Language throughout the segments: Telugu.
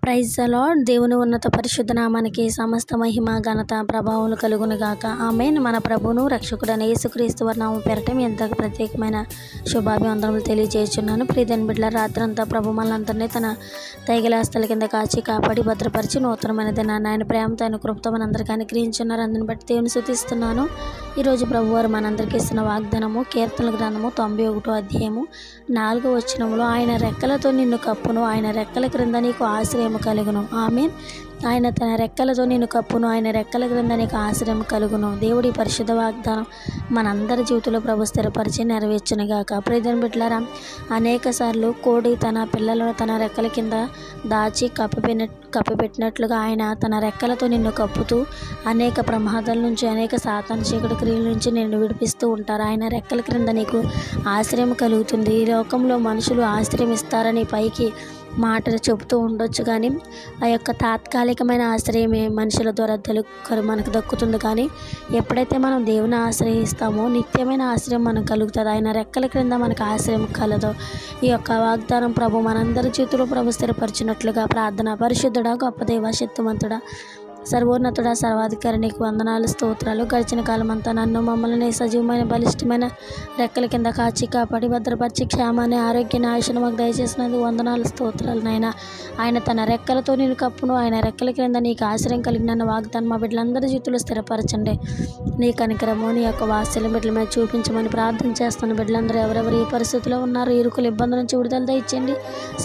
Praise the lord. దేవుని ఉన్నత పరిశుద్ధ నామానికి సమస్త మహిమ ఘనత ప్రభావం కలుగును గాక. ఆమేన్. మన ప్రభువును రక్షకుడైన యేసుక్రీస్తు వారి నామం పేరట మీ అందరికీ ప్రత్యేకమైన శుభాభివందనములు తెలియజేస్తున్నాను. ప్రియమైన బిడ్డల, రాత్రంతా ప్రభు మనందరినీ తన దయగలాస్తల కింద కాచి కాపాడి భద్రపరిచి నూతనమైన దినాన్ని ఆయన ప్రేమతో ఆయన కృపతో మనందరికీ అనుగ్రహించున్నారు. అందుని బట్టి దేవుని స్తుతిస్తున్నాను. ఈరోజు ప్రభువారు మనందరికీ ఇస్తున్న వాగ్దానము కీర్తనల గ్రంథము 91వ అధ్యాయము 4వ వచనములో, ఆయన రెక్కలతో నిన్ను కప్పును, ఆయన రెక్కల క్రింద నీకు ఆశ్రయం కలుగును. ఆమేన్. ఆయన తన రెక్కలతో నిన్ను కప్పును, ఆయన రెక్కల క్రింద నీకు ఆశ్రయం కలుగును. దేవుడి పరిశుద్ధ వాగ్దానం మనందరి జీవితంలో ప్రభు స్థిరపరిచి నెరవేర్చునుగాక. ప్రియమైన బిడ్డలారా, అనేక సార్లు కోడి తన పిల్లలను తన రెక్కల కింద దాచి కప్పిపెట్టినట్లుగా ఆయన తన రెక్కలతో నిన్ను కప్పుతూ అనేక ప్రమాదాల నుంచి, అనేక సాతాను చీకటి క్రియల నుంచి నిన్ను విడిపిస్తూ ఉంటారు. ఆయన రెక్కల క్రింద నీకు ఆశ్రయం కలుగుతుంది. ఈ లోకంలో మనుషులు ఆశ్రయం ఇస్తారని పైకి మాటలు చెబుతూ ఉండొచ్చు, కానీ ఆ యొక్క తాత్కాలికమైన ఆశ్రయమే మనుషుల ద్వారా మనకు దక్కుతుంది. కానీ ఎప్పుడైతే మనం దేవుని ఆశ్రయిస్తామో నిత్యమైన ఆశ్రయం మనకు కలుగుతుంది. ఆయన రెక్కల క్రింద మనకు ఆశ్రయం కలదు. ఈ యొక్క వాగ్దానం ప్రభు మనందరి చేతుల్లో ప్రభు స్థిరపరిచినట్లుగా ప్రార్థన. పరిశుద్ధుడా, గొప్ప దేవ, శక్తిమంతుడా, సర్వోన్నతుడా, సర్వాధికారి, నీకు వందనాలు, స్తోత్రాలు. గడిచిన కాలం అంతా నన్ను మమ్మల్ని సజీవమైన బలిష్టమైన రెక్కల కింద కాచి కాపాడి భద్రపరిచి క్షేమాన్ని, ఆరోగ్యాన్ని, ఆయుష్ను మాకు దయచేసినందుకు వందనాలు, స్తోత్రాలు. నాయన ఆయన తన రెక్కలతో నేను కప్పును, ఆయన రెక్కల క్రింద నీకు ఆశ్రయం కలిగిన వాగ్దానం మా బిడ్డలందరి జీవితంలో స్థిరపరచండి. నీ కనికరము, నీ యొక్క వాత్సల్యం బిడ్డల మీద చూపించమని ప్రార్థన చేస్తున్న బిడ్డలందరూ ఎవరెవరు ఏ పరిస్థితిలో ఉన్నారో, ఇరుకుల ఇబ్బందుల నుంచి విడుదల దయచేయండి.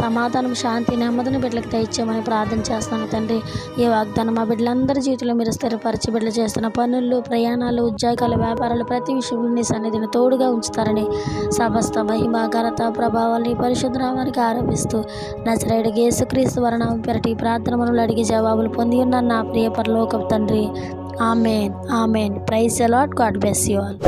సమాధానం, శాంతి, నెమ్మదిని బిడ్డలకు దయచేయమని ప్రార్థన చేస్తున్నాను తండ్రి. ఈ వాగ్దానం మా బిడ్డలందరి జీవితంలో మీరు స్థిరపరిచి బిడ్డలు చేస్తున్న పనులు, ప్రయాణాలు, ఉద్యోగాలు, వ్యాపారాలు, ప్రతి విషయంలో నీ సన్నిధిని తోడుగా ఉంచుతారని సమస్త మహిమ, ఘనత, ప్రభావాన్ని పరిశుద్ధ నామానికి ఆరోపిస్తూ నజరేయుడైన యేసుక్రీస్తు వారి నామం పేరట ఈ ప్రార్థన మనలో అడిగి జవాబులు పొంది ఉన్నాను నా ప్రియ పరలోకపు తండ్రి. Amen. Amen. Praise the Lord. God bless you all.